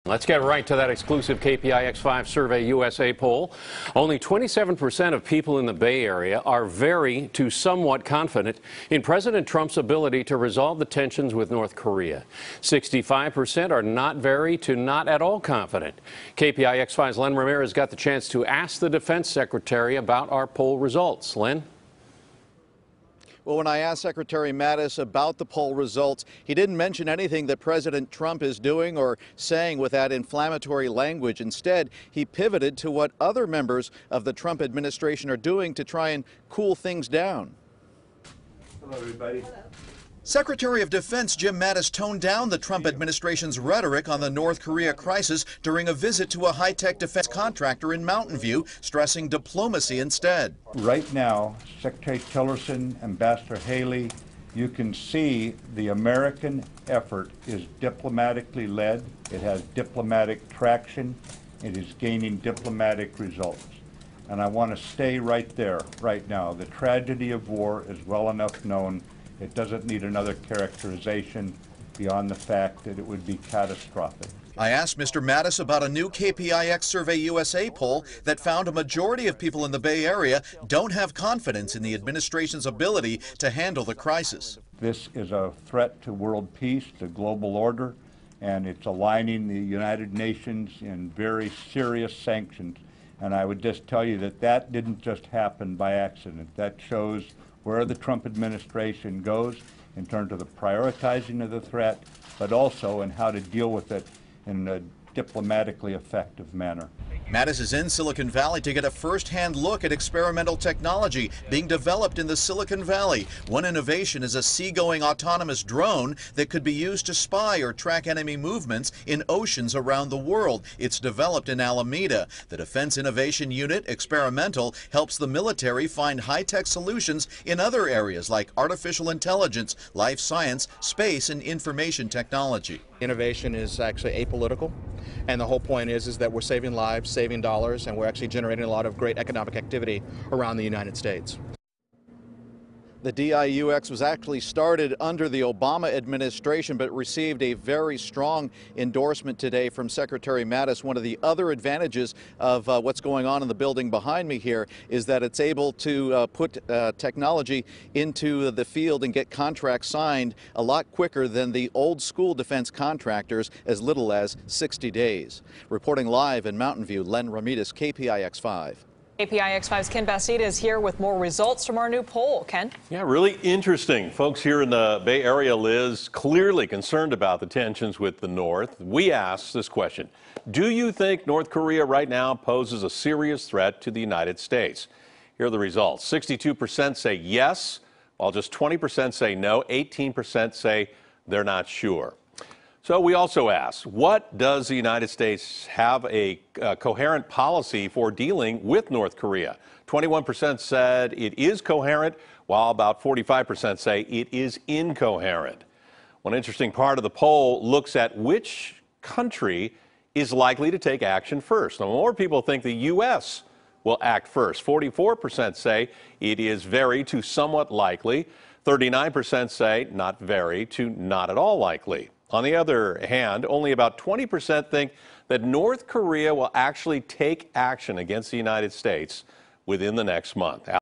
Let's get right to that exclusive KPIX 5 Survey USA poll. Only 27% of people in the Bay Area are very to somewhat confident in President Trump's ability to resolve the tensions with North Korea. 65% are not very to not at all confident. KPIX 5's Len Ramirez got the chance to ask the Defense Secretary about our poll results. Len? Well, when I asked Secretary Mattis about the poll results, he didn't mention anything that President Trump is doing or saying with that inflammatory language. Instead, he pivoted to what other members of the Trump administration are doing to try and cool things down. Hello, everybody. Secretary of Defense Jim Mattis toned down the Trump administration's rhetoric on the North Korea crisis during a visit to a high-tech defense contractor in Mountain View, stressing diplomacy instead. Right now, Secretary Tillerson, Ambassador Haley, you can see the American effort is diplomatically led. It has diplomatic traction. It is gaining diplomatic results. And I want to stay right there, right now. The tragedy of war is well enough known. It doesn't need another characterization beyond the fact that it would be catastrophic. I asked Mr. Mattis about a new KPIX Survey USA poll that found a majority of people in the Bay Area don't have confidence in the administration's ability to handle the crisis. This is a threat to world peace, to global order, and it's aligning the United Nations in very serious sanctions. And I would just tell you that that didn't just happen by accident. That shows where the Trump administration goes in terms of the prioritizing of the threat, but also in how to deal with it in a diplomatically effective manner. Mattis is in Silicon Valley to get a first-hand look at experimental technology being developed in the Silicon Valley. One innovation is a seagoing autonomous drone that could be used to spy or track enemy movements in oceans around the world. It's developed in Alameda. The Defense Innovation Unit, experimental, helps the military find high-tech solutions in other areas like artificial intelligence, life science, space, and information technology. Innovation is actually apolitical, and the whole point is that we're saving lives, saving dollars, and we're actually generating a lot of great economic activity around the United States. The DIUX was actually started under the Obama administration, but received a very strong endorsement today from Secretary Mattis. One of the other advantages of what's going on in the building behind me here is that it's able to put technology into the field and get contracts signed a lot quicker than the old school defense contractors, as little as 60 days. Reporting live in Mountain View, Len Ramirez, KPIX 5. KPIX 5's Ken Bastida is here with more results from our new poll. Ken? Yeah, really interesting. Folks here in the Bay Area, Liz, clearly concerned about the tensions with the North. We asked this question: do you think North Korea right now poses a serious threat to the United States? Here are the results. 62% say yes, while just 20% say no. 18% say they're not sure. So we also asked, what does the United States have a coherent policy for dealing with North Korea? 21% said it is coherent, while about 45% say it is incoherent. One interesting part of the poll looks at which country is likely to take action first. Now, more people think the U.S. will act first. 44% say it is very to somewhat likely. 39% say not very to not at all likely. On the other hand, only about 20% think that North Korea will actually take action against the United States within the next month.